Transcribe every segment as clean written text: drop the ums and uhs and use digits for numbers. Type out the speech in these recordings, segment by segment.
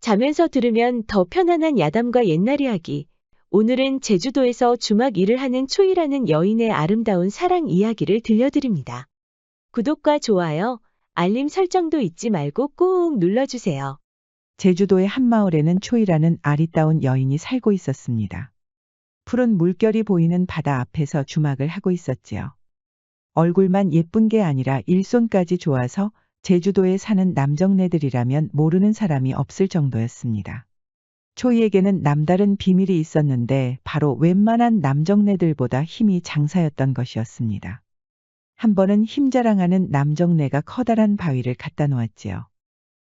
자면서 들으면 더 편안한 야담과 옛날 이야기. 오늘은 제주도에서 주막 일을 하는 초이라는 여인의 아름다운 사랑 이야기를 들려드립니다. 구독과 좋아요, 알림 설정도 잊지 말고 꾹 눌러주세요. 제주도의 한 마을에는 초이라는 아리따운 여인이 살고 있었습니다. 푸른 물결이 보이는 바다 앞에서 주막을 하고 있었지요. 얼굴만 예쁜 게 아니라 일손까지 좋아서 제주도에 사는 남정네들이라면 모르는 사람이 없을 정도였습니다. 초이에게는 남다른 비밀이 있었는데 바로 웬만한 남정네들보다 힘이 장사였던 것이었습니다. 한 번은 힘자랑하는 남정네가 커다란 바위를 갖다 놓았지요.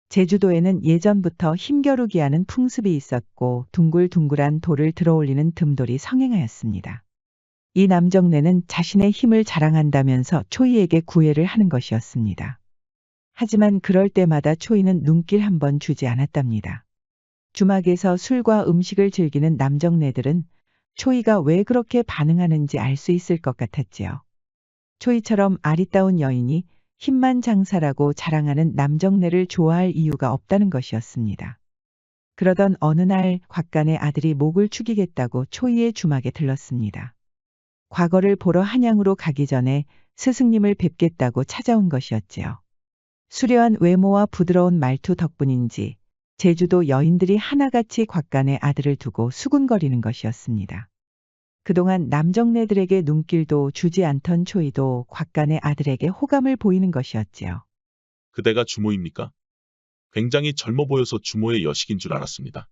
제주도에는 예전부터 힘겨루기 하는 풍습이 있었고 둥글둥글한 돌을 들어올리는 듬돌이 성행하였습니다. 이 남정네는 자신의 힘을 자랑한다면서 초이에게 구애를 하는 것이었습니다. 하지만 그럴 때마다 초이는 눈길 한 번 주지 않았답니다. 주막에서 술과 음식을 즐기는 남정네들은 초이가 왜 그렇게 반응하는지 알 수 있을 것 같았지요. 초이처럼 아리따운 여인이 힘만 장사라고 자랑하는 남정네를 좋아할 이유가 없다는 것이었습니다. 그러던 어느 날 곽간의 아들이 목을 축이겠다고 초이의 주막에 들렀습니다. 과거를 보러 한양으로 가기 전에 스승님을 뵙겠다고 찾아온 것이었지요. 수려한 외모와 부드러운 말투 덕분인지 제주도 여인들이 하나같이 곽간의 아들을 두고 수군거리는 것이었습니다. 그동안 남정네들에게 눈길도 주지 않던 초이도 곽간의 아들에게 호감을 보이는 것이었지요. 그대가 주모입니까? 굉장히 젊어 보여서 주모의 여식인 줄 알았습니다.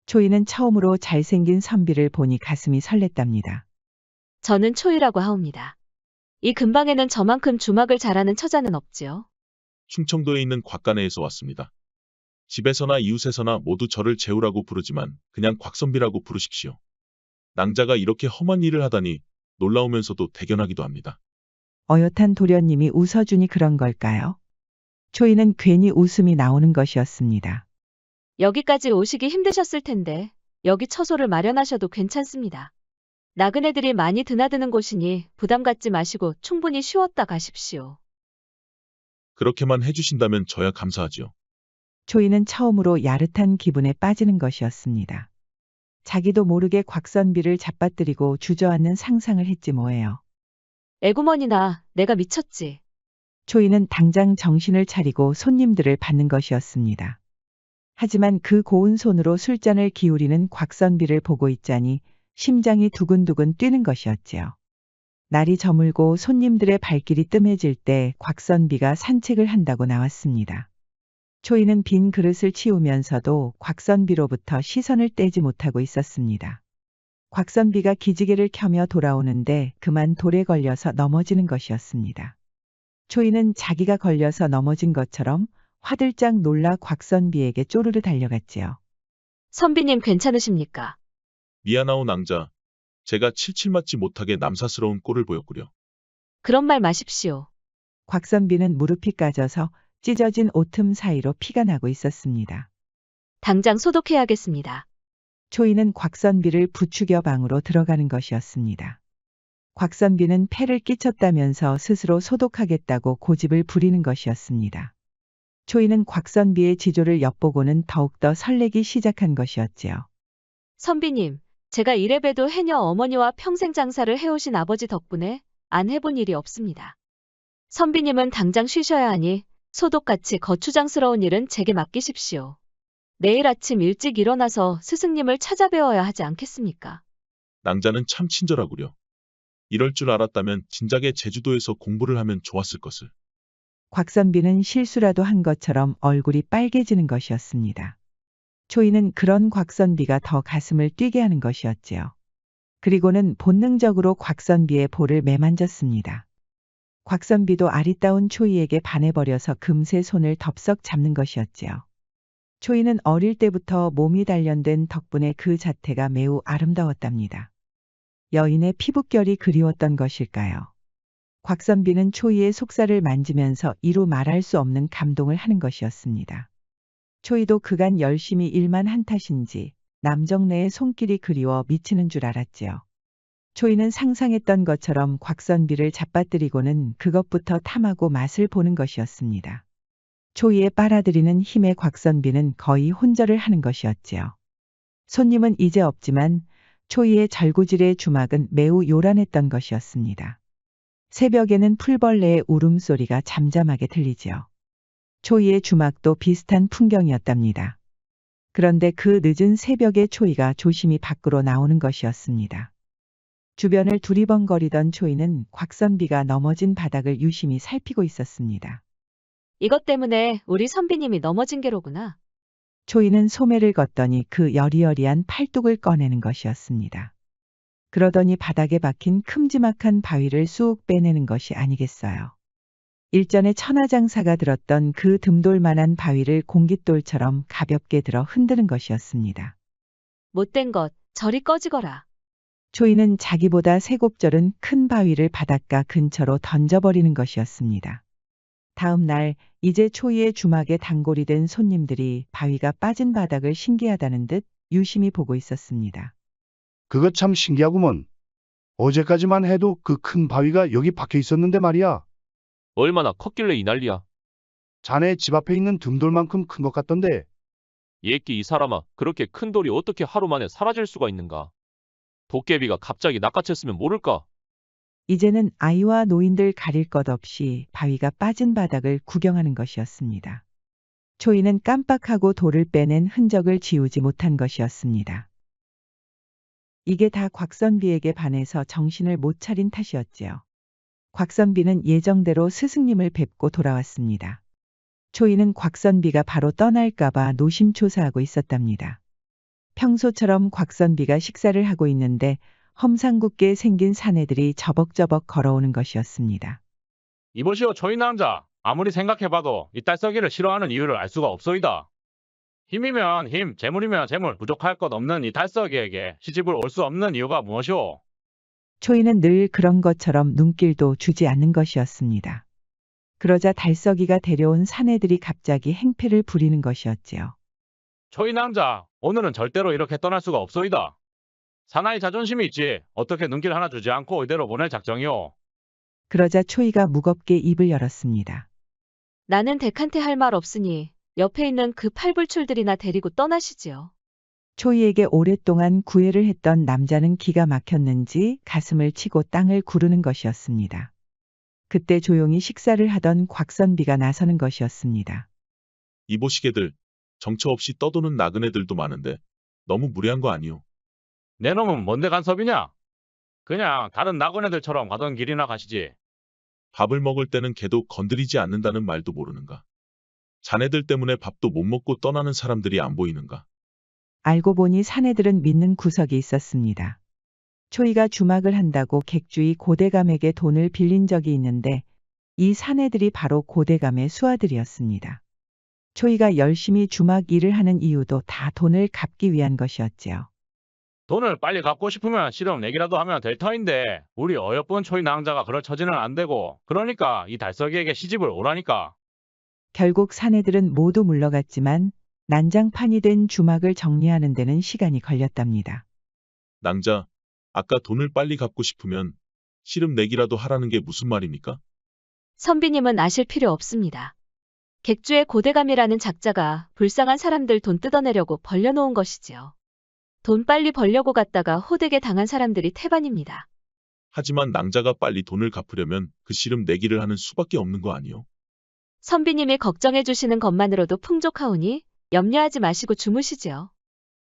초이는 처음으로 잘생긴 선비를 보니 가슴이 설렜답니다. 저는 초이라고 하옵니다. 이 근방에는 저만큼 주막을 잘하는 처자는 없지요. 충청도에 있는 곽간에에서 왔습니다. 집에서나 이웃에서나 모두 저를 재우라고 부르지만 그냥 곽선비라고 부르십시오. 낭자가 이렇게 험한 일을 하다니 놀라우면서도 대견하기도 합니다. 어엿한 도련님이 웃어주니 그런 걸까요? 초이는 괜히 웃음이 나오는 것이었습니다. 여기까지 오시기 힘드셨을 텐데 여기 처소를 마련하셔도 괜찮습니다. 나그네들이 많이 드나드는 곳이니 부담 갖지 마시고 충분히 쉬었다 가십시오. 그렇게만 해주신다면 저야 감사하지요. 초이는 처음으로 야릇한 기분에 빠지는 것이었습니다. 자기도 모르게 곽선비를 잡아뜨리고 주저앉는 상상을 했지 뭐예요. 애구머니나 내가 미쳤지. 초이는 당장 정신을 차리고 손님들을 받는 것이었습니다. 하지만 그 고운 손으로 술잔을 기울이는 곽선비를 보고 있자니 심장이 두근두근 뛰는 것이었지요. 날이 저물고 손님들의 발길이 뜸해질 때 곽선비가 산책을 한다고 나왔습니다. 초이는 빈 그릇을 치우면서도 곽선비로부터 시선을 떼지 못하고 있었습니다. 곽선비가 기지개를 켜며 돌아오는데 그만 돌에 걸려서 넘어지는 것이었습니다. 초이는 자기가 걸려서 넘어진 것처럼 화들짝 놀라 곽선비에게 쪼르르 달려갔지요. 선비님 괜찮으십니까? 미안하오 낭자. 제가 칠칠 맞지 못하게 남사스러운 꼴을 보였구려. 그런 말 마십시오. 곽선비는 무릎이 까져서 찢어진 옷틈 사이로 피가 나고 있었습니다. 당장 소독해야겠습니다. 초이는 곽선비를 부추겨 방으로 들어가는 것이었습니다. 곽선비는 폐를 끼쳤다면서 스스로 소독하겠다고 고집을 부리는 것이었습니다. 초이는 곽선비의 지조를 엿보고는 더욱더 설레기 시작한 것이었지요. 선비님, 제가 이래봬도 해녀 어머니와 평생 장사를 해오신 아버지 덕분에 안 해본 일이 없습니다. 선비님은 당장 쉬셔야 하니 소독같이 거추장스러운 일은 제게 맡기십시오. 내일 아침 일찍 일어나서 스승님을 찾아뵈어야 하지 않겠습니까? 낭자는 참 친절하구려. 이럴 줄 알았다면 진작에 제주도에서 공부를 하면 좋았을 것을. 곽선비는 실수라도 한 것처럼 얼굴이 빨개지는 것이었습니다. 초이는 그런 곽선비가 더 가슴을 뛰게 하는 것이었지요. 그리고는 본능적으로 곽선비의 볼을 매만졌습니다. 곽선비도 아리따운 초이에게 반해버려서 금세 손을 덥석 잡는 것이었지요. 초이는 어릴 때부터 몸이 단련된 덕분에 그 자태가 매우 아름다웠답니다. 여인의 피부결이 그리웠던 것일까요? 곽선비는 초이의 속살을 만지면서 이루 말할 수 없는 감동을 하는 것이었습니다. 초이도 그간 열심히 일만 한 탓인지 남정네의 손길이 그리워 미치는 줄 알았지요. 초이는 상상했던 것처럼 곽선비를 잡아뜨리고는 그것부터 탐하고 맛을 보는 것이었습니다. 초이에 빨아들이는 힘에 곽선비는 거의 혼절을 하는 것이었지요. 손님은 이제 없지만 초이의 절구질의 주막은 매우 요란했던 것이었습니다. 새벽에는 풀벌레의 울음소리가 잠잠하게 들리지요. 초이의 주막도 비슷한 풍경이었답니다. 그런데 그 늦은 새벽에 초이가 조심히 밖으로 나오는 것이었습니다. 주변을 두리번거리던 초이는 곽선비가 넘어진 바닥을 유심히 살피고 있었습니다. 이것 때문에 우리 선비님이 넘어진 게로구나. 초이는 소매를 걷더니 그 여리여리한 팔뚝을 꺼내는 것이었습니다. 그러더니 바닥에 박힌 큼지막한 바위를 쑥 빼내는 것이 아니겠어요. 일전에 천하장사가 들었던 그 듬돌만한 바위를 공깃돌처럼 가볍게 들어 흔드는 것이었습니다. 못된 것, 저리 꺼지거라. 초이는 자기보다 세곱절은 큰 바위를 바닷가 근처로 던져버리는 것이었습니다. 다음 날 이제 초이의 주막에 단골이 된 손님들이 바위가 빠진 바닥을 신기하다는 듯 유심히 보고 있었습니다. 그거 참 신기하구먼. 어제까지만 해도 그 큰 바위가 여기 박혀 있었는데 말이야. 얼마나 컸길래 이 난리야. 자네 집 앞에 있는 듬돌만큼 큰 것 같던데. 예끼 이 사람아, 그렇게 큰 돌이 어떻게 하루 만에 사라질 수가 있는가. 도깨비가 갑자기 낚아챘으면 모를까. 이제는 아이와 노인들 가릴 것 없이 바위가 빠진 바닥을 구경하는 것이었습니다. 초이는 깜빡하고 돌을 빼낸 흔적을 지우지 못한 것이었습니다. 이게 다 곽선비에게 반해서 정신을 못 차린 탓이었지요. 곽선비는 예정대로 스승님을 뵙고 돌아왔습니다. 초이는 곽선비가 바로 떠날까봐 노심초사하고 있었답니다. 평소처럼 곽선비가 식사를 하고 있는데 험상궂게 생긴 사내들이 저벅저벅 걸어오는 것이었습니다. 이보시오 초이 남자. 아무리 생각해봐도 이 딸썩이를 싫어하는 이유를 알 수가 없소이다. 힘이면 힘, 재물이면 재물, 부족할 것 없는 이 딸썩이에게 시집을 올 수 없는 이유가 무엇이오? 초이는 늘 그런 것처럼 눈길도 주지 않는 것이었습니다. 그러자 달썩이가 데려온 사내들이 갑자기 행패를 부리는 것이었지요. 초이 남자, 오늘은 절대로 이렇게 떠날 수가 없소이다. 사나이 자존심이 있지. 어떻게 눈길 하나 주지 않고 이대로 보낼 작정이오? 그러자 초이가 무겁게 입을 열었습니다. 나는 댁한테 할 말 없으니 옆에 있는 그 팔불출들이나 데리고 떠나시지요. 초이에게 오랫동안 구애를 했던 남자는 기가 막혔는지 가슴을 치고 땅을 구르는 것이었습니다. 그때 조용히 식사를 하던 곽선비가 나서는 것이었습니다. 이보시게들, 정처 없이 떠도는 나그네들도 많은데 너무 무례한 거 아니오? 내 놈은 뭔데 간섭이냐? 그냥 다른 나그네들처럼 가던 길이나 가시지. 밥을 먹을 때는 개도 건드리지 않는다는 말도 모르는가? 자네들 때문에 밥도 못 먹고 떠나는 사람들이 안 보이는가? 알고 보니 사내들은 믿는 구석이 있었습니다. 초이가 주막을 한다고 객주의 고대감에게 돈을 빌린 적이 있는데 이 사내들이 바로 고대감의 수하들이었습니다. 초이가 열심히 주막 일을 하는 이유도 다 돈을 갚기 위한 것이었지요. 돈을 빨리 갚고 싶으면 실험 내기라도 하면 될 터인데 우리 어여쁜 초이 낭자가 그럴 처지는 안 되고 그러니까 이 달석이에게 시집을 오라니까. 결국 사내들은 모두 물러갔지만 난장판이 된 주막을 정리하는 데는 시간이 걸렸답니다. 낭자, 아까 돈을 빨리 갚고 싶으면 씨름 내기라도 하라는 게 무슨 말입니까? 선비님은 아실 필요 없습니다. 객주의 고대감이라는 작자가 불쌍한 사람들 돈 뜯어내려고 벌려놓은 것이지요. 돈 빨리 벌려고 갔다가 호되게 당한 사람들이 태반입니다. 하지만 낭자가 빨리 돈을 갚으려면 그 씨름 내기를 하는 수밖에 없는 거 아니오? 선비님이 걱정해 주시는 것만으로도 풍족하오니 염려하지 마시고 주무시지요.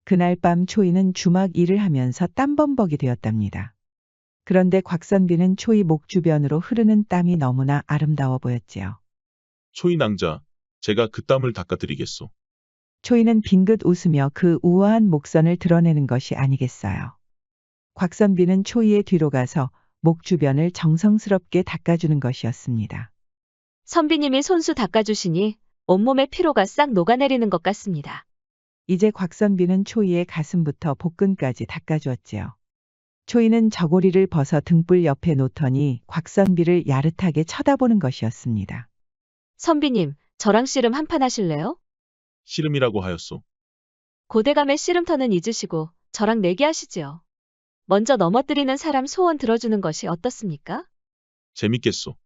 그날 밤 초이는 주막 일을 하면서 땀범벅이 되었답니다. 그런데 곽선비는 초이 목 주변으로 흐르는 땀이 너무나 아름다워 보였지요. 초이 낭자, 제가 그 땀을 닦아드리겠소. 초이는 빙긋 웃으며 그 우아한 목선을 드러내는 것이 아니겠어요. 곽선비는 초이의 뒤로 가서 목 주변을 정성스럽게 닦아주는 것이었습니다. 선비님이 손수 닦아주시니 온몸의 피로가 싹 녹아내리는 것 같습니다. 이제 곽선비는 초이의 가슴부터 복근까지 닦아주었지요. 초이는 저고리를 벗어 등불 옆에 놓더니 곽선비를 야릇하게 쳐다보는 것이었습니다. 선비님, 저랑 씨름 한판 하실래요? 씨름이라고 하였소. 고대감의 씨름터는 잊으시고 저랑 내기하시지요. 먼저 넘어뜨리는 사람 소원 들어주는 것이 어떻습니까? 재밌겠소.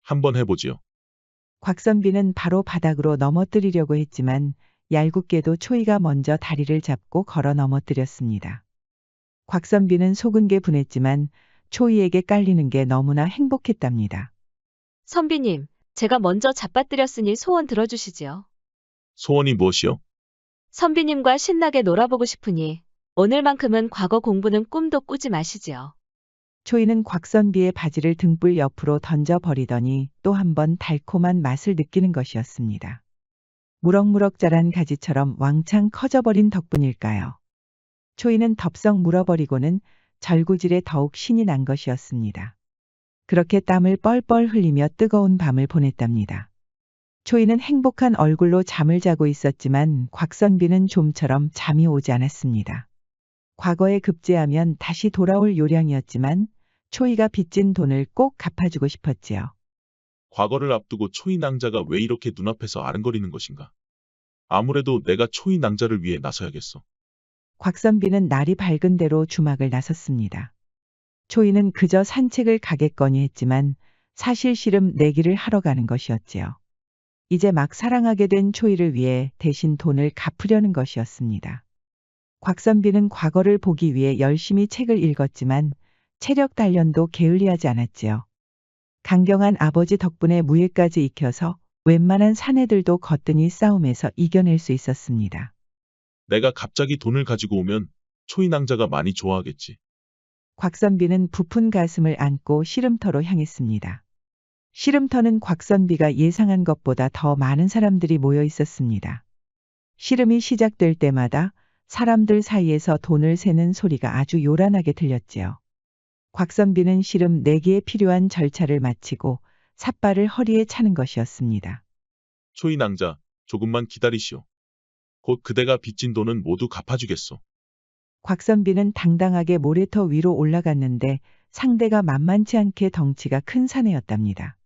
한번 해보지요. 곽선비는 바로 바닥으로 넘어뜨리려고 했지만 얄궂게도 초이가 먼저 다리를 잡고 걸어 넘어뜨렸습니다. 곽선비는 속은 게 분했지만 초이에게 깔리는 게 너무나 행복했답니다. 선비님, 제가 먼저 잡아뜨렸으니 소원 들어주시지요. 소원이 무엇이요? 선비님과 신나게 놀아보고 싶으니 오늘만큼은 과거 공부는 꿈도 꾸지 마시지요. 초이는 곽선비의 바지를 등불 옆으로 던져버리더니 또 한 번 달콤한 맛을 느끼는 것이었습니다. 무럭무럭 자란 가지처럼 왕창 커져버린 덕분일까요? 초이는 덥석 물어버리고는 절구질에 더욱 신이 난 것이었습니다. 그렇게 땀을 뻘뻘 흘리며 뜨거운 밤을 보냈답니다. 초이는 행복한 얼굴로 잠을 자고 있었지만 곽선비는 좀처럼 잠이 오지 않았습니다. 과거에 급제하면 다시 돌아올 요량이었지만 초이가 빚진 돈을 꼭 갚아주고 싶었지요. 과거를 앞두고 초이 낭자가 왜 이렇게 눈앞에서 아른거리는 것인가? 아무래도 내가 초이 낭자를 위해 나서야겠어. 곽선비는 날이 밝은 대로 주막을 나섰습니다. 초이는 그저 산책을 가겠거니 했지만 사실 씨름 내기를 하러 가는 것이었지요. 이제 막 사랑하게 된 초이를 위해 대신 돈을 갚으려는 것이었습니다. 곽선비는 과거를 보기 위해 열심히 책을 읽었지만 체력 단련도 게을리하지 않았지요. 강경한 아버지 덕분에 무예까지 익혀서 웬만한 사내들도 거뜬히 싸움에서 이겨낼 수 있었습니다. 내가 갑자기 돈을 가지고 오면 초이 낭자가 많이 좋아하겠지. 곽선비는 부푼 가슴을 안고 씨름터로 향했습니다. 씨름터는 곽선비가 예상한 것보다 더 많은 사람들이 모여 있었습니다. 씨름이 시작될 때마다 사람들 사이에서 돈을 세는 소리가 아주 요란하게 들렸지요. 곽선비는 씨름 내기에 필요한 절차를 마치고 삿발을 허리에 차는 것이었습니다. 초이 낭자, 조금만 기다리시오. 곧 그대가 빚진 돈은 모두 갚아주겠소. 곽선비는 당당하게 모래터 위로 올라갔는데 상대가 만만치 않게 덩치가 큰 사내였답니다.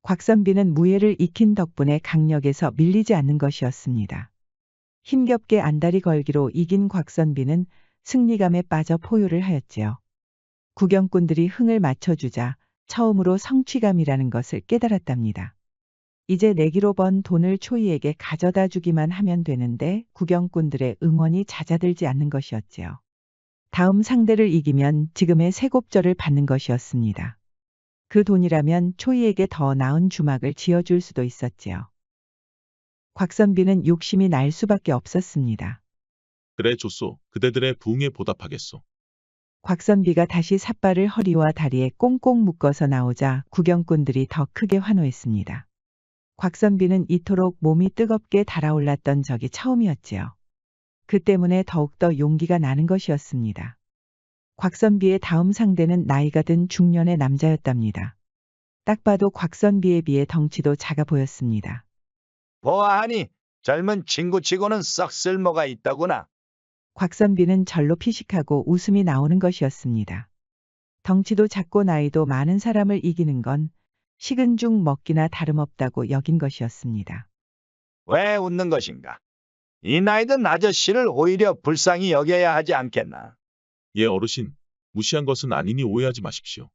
곽선비는 무예를 익힌 덕분에 강력에서 밀리지 않는 것이었습니다. 힘겹게 안다리 걸기로 이긴 곽선비는 승리감에 빠져 포효를 하였지요. 구경꾼들이 흥을 맞춰주자 처음으로 성취감이라는 것을 깨달았답니다. 이제 내기로 번 돈을 초이에게 가져다 주기만 하면 되는데 구경꾼들의 응원이 잦아들지 않는 것이었지요. 다음 상대를 이기면 지금의 세곱절을 받는 것이었습니다. 그 돈이라면 초이에게 더 나은 주막을 지어줄 수도 있었지요. 곽선비는 욕심이 날 수밖에 없었습니다. 그래 줬소. 그대들의 부응에 보답하겠소. 곽선비가 다시 삿발을 허리와 다리에 꽁꽁 묶어서 나오자 구경꾼들이 더 크게 환호했습니다. 곽선비는 이토록 몸이 뜨겁게 달아올랐던 적이 처음이었지요. 그 때문에 더욱더 용기가 나는 것이었습니다. 곽선비의 다음 상대는 나이가 든 중년의 남자였답니다. 딱 봐도 곽선비에 비해 덩치도 작아 보였습니다. 보아하니 젊은 친구치고는 썩 쓸모가 있다구나. 곽선비는 절로 피식하고 웃음이 나오는 것이었습니다. 덩치도 작고 나이도 많은 사람을 이기는 건 식은 죽 먹기나 다름없다고 여긴 것이었습니다. 왜 웃는 것인가? 이 나이든 아저씨를 오히려 불쌍히 여겨야 하지 않겠나? 예 어르신, 무시한 것은 아니니 오해하지 마십시오.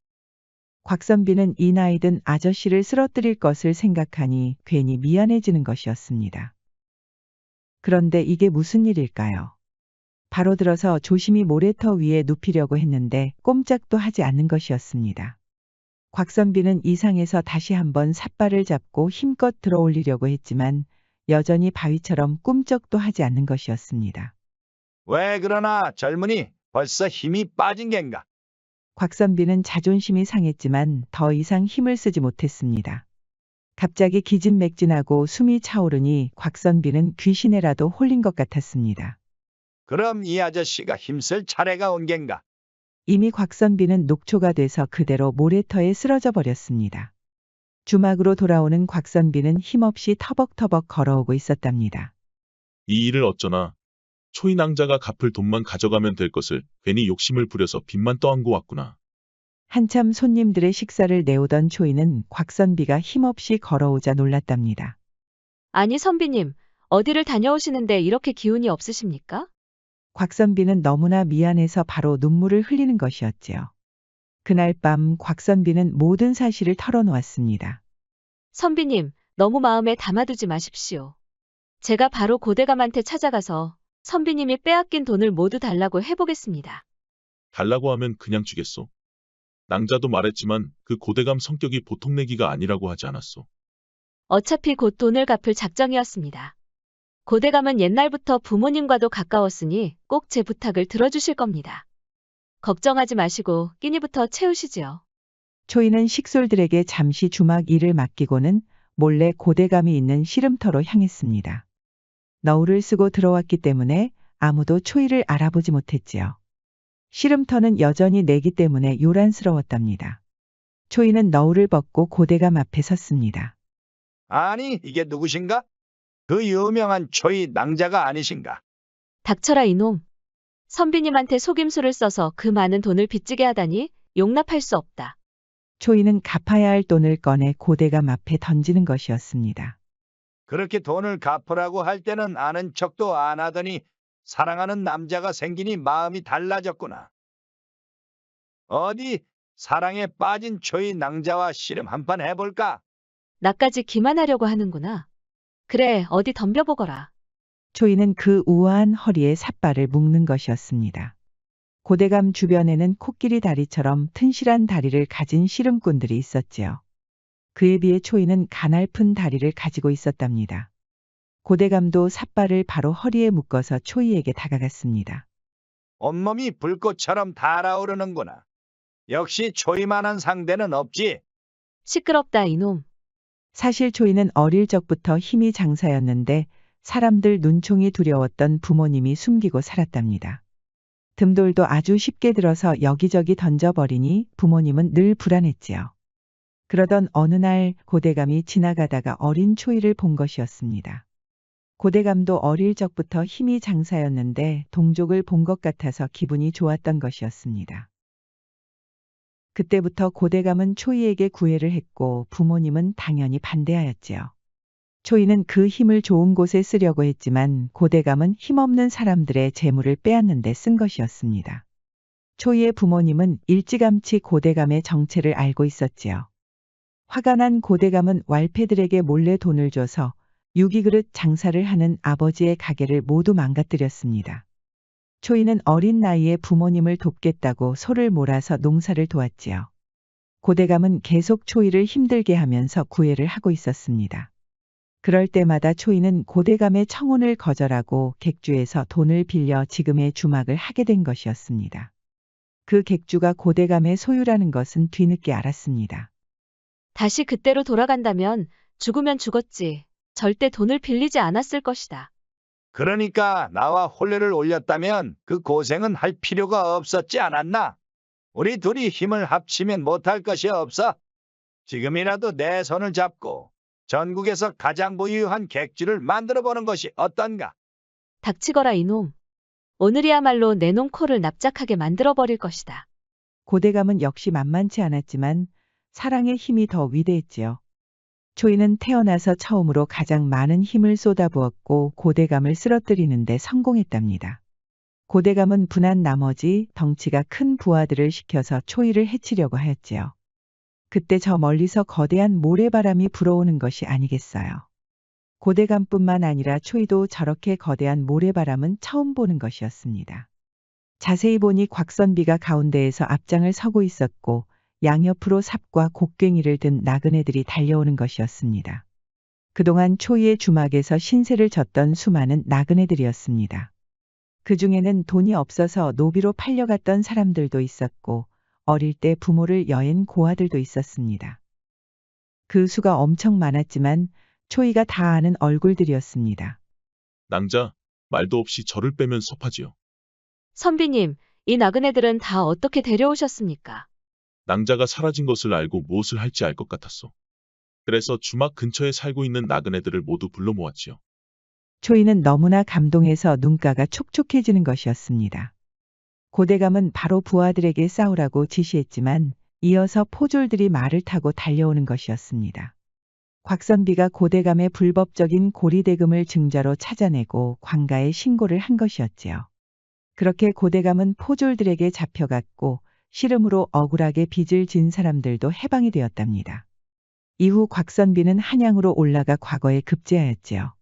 곽선비는 이 나이든 아저씨를 쓰러뜨릴 것을 생각하니 괜히 미안해지는 것이었습니다. 그런데 이게 무슨 일일까요? 바로 들어서 조심히 모래터 위에 눕히려고 했는데 꼼짝도 하지 않는 것이었습니다. 곽선비는 이상해서 다시 한번 삿발을 잡고 힘껏 들어 올리려고 했지만 여전히 바위처럼 꿈쩍도 하지 않는 것이었습니다. 왜 그러나 젊은이 벌써 힘이 빠진 겐가? 곽선비는 자존심이 상했지만 더 이상 힘을 쓰지 못했습니다. 갑자기 기진맥진하고 숨이 차오르니 곽선비는 귀신에라도 홀린 것 같았습니다. 그럼 이 아저씨가 힘쓸 차례가 온 겐가? 이미 곽선비는 녹초가 돼서 그대로 모래터에 쓰러져 버렸습니다. 주막으로 돌아오는 곽선비는 힘없이 터벅터벅 걸어오고 있었답니다. 이 일을 어쩌나. 초이 낭자가 갚을 돈만 가져가면 될 것을 괜히 욕심을 부려서 빚만 떠안고 왔구나. 한참 손님들의 식사를 내오던 초이는 곽선비가 힘없이 걸어오자 놀랐답니다. 아니 선비님, 어디를 다녀오시는데 이렇게 기운이 없으십니까? 곽선비는 너무나 미안해서 바로 눈물을 흘리는 것이었지요. 그날 밤 곽선비는 모든 사실을 털어놓았습니다. 선비님, 너무 마음에 담아두지 마십시오. 제가 바로 고대감한테 찾아가서 선비님이 빼앗긴 돈을 모두 달라고 해보겠습니다. 달라고 하면 그냥 주겠소. 낭자도 말했지만 그 고대감 성격이 보통 내기가 아니라고 하지 않았소. 어차피 곧 돈을 갚을 작정이었습니다. 고대감은 옛날부터 부모님과도 가까웠으니 꼭 제 부탁을 들어주실 겁니다. 걱정하지 마시고 끼니부터 채우시지요. 초이는 식솔들에게 잠시 주막 일을 맡기고는 몰래 고대감이 있는 씨름터로 향했습니다. 너울을 쓰고 들어왔기 때문에 아무도 초이를 알아보지 못했지요. 씨름터는 여전히 내기 때문에 요란스러웠답니다. 초이는 너울을 벗고 고대감 앞에 섰습니다. 아니, 이게 누구신가? 그 유명한 초이 낭자가 아니신가? 닥쳐라 이놈. 선비님한테 속임수를 써서 그 많은 돈을 빚지게 하다니 용납할 수 없다. 초이는 갚아야 할 돈을 꺼내 고대감 앞에 던지는 것이었습니다. 그렇게 돈을 갚으라고 할 때는 아는 척도 안 하더니 사랑하는 남자가 생기니 마음이 달라졌구나. 어디 사랑에 빠진 초이 낭자와 씨름 한판 해볼까? 나까지 기만하려고 하는구나. 그래, 어디 덤벼보거라. 초이는 그 우아한 허리에 삿발을 묶는 것이었습니다. 고대감 주변에는 코끼리 다리처럼 튼실한 다리를 가진 씨름꾼들이 있었지요. 그에 비해 초이는 가날픈 다리를 가지고 있었답니다. 고대감도 삿발을 바로 허리에 묶어서 초이에게 다가갔습니다. 온몸이 불꽃처럼 달아오르는구나. 역시 초이만한 상대는 없지. 시끄럽다 이놈. 사실 초이는 어릴 적부터 힘이 장사였는데 사람들 눈총이 두려웠던 부모님이 숨기고 살았답니다. 듬돌도 아주 쉽게 들어서 여기저기 던져버리니 부모님은 늘 불안했지요. 그러던 어느 날 고대감이 지나가다가 어린 초이를 본 것이었습니다. 고대감도 어릴 적부터 힘이 장사였는데 동족을 본 것 같아서 기분이 좋았던 것이었습니다. 그때부터 고대감은 초이에게 구애를 했고 부모님은 당연히 반대하였지요. 초이는 그 힘을 좋은 곳에 쓰려고 했지만 고대감은 힘없는 사람들의 재물을 빼앗는 데 쓴 것이었습니다. 초이의 부모님은 일찌감치 고대감의 정체를 알고 있었지요. 화가 난 고대감은 왈패들에게 몰래 돈을 줘서 유기그릇 장사를 하는 아버지의 가게를 모두 망가뜨렸습니다. 초이는 어린 나이에 부모님을 돕겠다고 소를 몰아서 농사를 도왔지요. 고대감은 계속 초이를 힘들게 하면서 구애를 하고 있었습니다. 그럴 때마다 초이는 고대감의 청혼을 거절하고 객주에서 돈을 빌려 지금의 주막을 하게 된 것이었습니다. 그 객주가 고대감의 소유라는 것은 뒤늦게 알았습니다. 다시 그때로 돌아간다면 죽으면 죽었지. 절대 돈을 빌리지 않았을 것이다. 그러니까 나와 혼례를 올렸다면 그 고생은 할 필요가 없었지 않았나? 우리 둘이 힘을 합치면 못할 것이 없어. 지금이라도 내 손을 잡고 전국에서 가장 부유한 객주를 만들어보는 것이 어떤가? 닥치거라 이놈. 오늘이야말로 내 놈 코를 납작하게 만들어버릴 것이다. 고대감은 역시 만만치 않았지만 사랑의 힘이 더 위대했지요. 초이는 태어나서 처음으로 가장 많은 힘을 쏟아부었고 고대감을 쓰러뜨리는 데 성공했답니다. 고대감은 분한 나머지 덩치가 큰 부하들을 시켜서 초이를 해치려고 하였지요. 그때 저 멀리서 거대한 모래바람이 불어오는 것이 아니겠어요. 고대감뿐만 아니라 초이도 저렇게 거대한 모래바람은 처음 보는 것이었습니다. 자세히 보니 곽선비가 가운데에서 앞장을 서고 있었고 양옆으로 삽과 곡괭이를 든 나그네들이 달려오는 것이었습니다. 그동안 초이의 주막에서 신세를 졌던 수많은 나그네들이었습니다. 그 중에는 돈이 없어서 노비로 팔려갔던 사람들도 있었고 어릴 때 부모를 여행 고아들도 있었습니다. 그 수가 엄청 많았지만 초이가 다 아는 얼굴들이었습니다. 낭자, 말도 없이 저를 빼면 섭하지요. 선비님, 이 나그네들은 다 어떻게 데려오셨습니까? 낭자가 사라진 것을 알고 무엇을 할지 알 것 같았소. 그래서 주막 근처에 살고 있는 나그네들을 모두 불러 모았지요. 초이는 너무나 감동해서 눈가가 촉촉해지는 것이었습니다. 고대감은 바로 부하들에게 싸우라고 지시했지만 이어서 포졸들이 말을 타고 달려오는 것이었습니다. 곽선비가 고대감의 불법적인 고리대금을 증자로 찾아내고 관가에 신고를 한 것이었지요. 그렇게 고대감은 포졸들에게 잡혀갔고 씨름으로 억울하게 빚을 진 사람들도 해방이 되었답니다. 이후 곽선비는 한양으로 올라가 과거에 급제하였지요.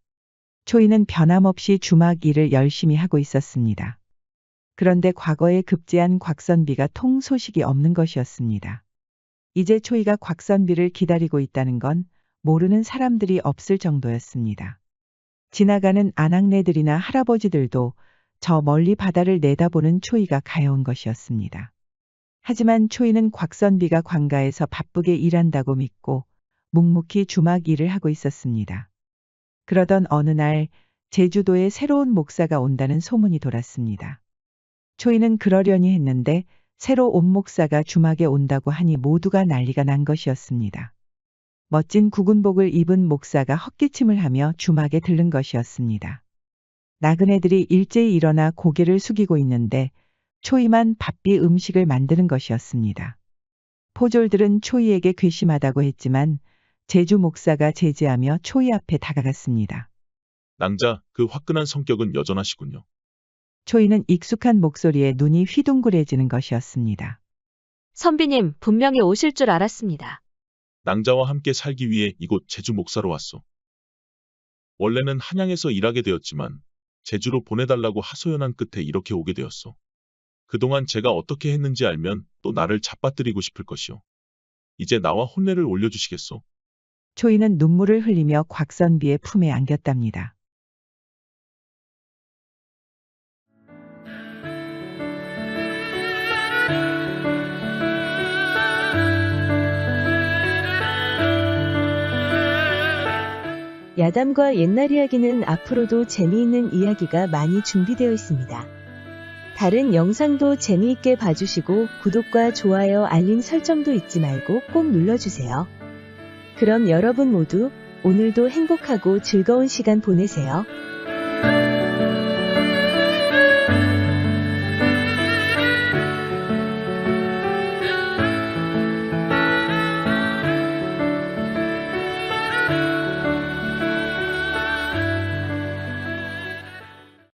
초이는 변함없이 주막 일을 열심히 하고 있었습니다. 그런데 과거에 급제한 곽선비가 통 소식이 없는 것이었습니다. 이제 초이가 곽선비를 기다리고 있다는 건 모르는 사람들이 없을 정도였습니다. 지나가는 아낙네들이나 할아버지들도 저 멀리 바다를 내다보는 초이가 가여운 것이었습니다. 하지만 초이는 곽선비가 관가에서 바쁘게 일한다고 믿고 묵묵히 주막 일을 하고 있었습니다. 그러던 어느 날 제주도에 새로운 목사가 온다는 소문이 돌았습니다. 초이는 그러려니 했는데 새로 온 목사가 주막에 온다고 하니 모두가 난리가 난 것이었습니다. 멋진 국운복을 입은 목사가 헛기침을 하며 주막에 들른 것이었습니다. 나그네들이 일제히 일어나 고개를 숙이고 있는데 초이만 바삐 음식을 만드는 것이었습니다. 포졸들은 초이에게 괘씸하다고 했지만 제주 목사가 제지하며 초이 앞에 다가갔습니다. 낭자, 그 화끈한 성격은 여전하시군요. 초이는 익숙한 목소리에 눈이 휘둥그레지는 것이었습니다. 선비님, 분명히 오실 줄 알았습니다. 낭자와 함께 살기 위해 이곳 제주 목사로 왔소. 원래는 한양에서 일하게 되었지만 제주로 보내달라고 하소연한 끝에 이렇게 오게 되었소. 그동안 제가 어떻게 했는지 알면 또 나를 잡아뜨리고 싶을 것이오. 이제 나와 혼례를 올려주시겠소? 초이는 눈물을 흘리며 곽선비의 품에 안겼답니다. 야담과 옛날 이야기는 앞으로도 재미있는 이야기가 많이 준비되어 있습니다. 다른 영상도 재미있게 봐주시고 구독과 좋아요, 알림 설정도 잊지 말고 꼭 눌러주세요. 그럼 여러분 모두 오늘도 행복하고 즐거운 시간 보내세요.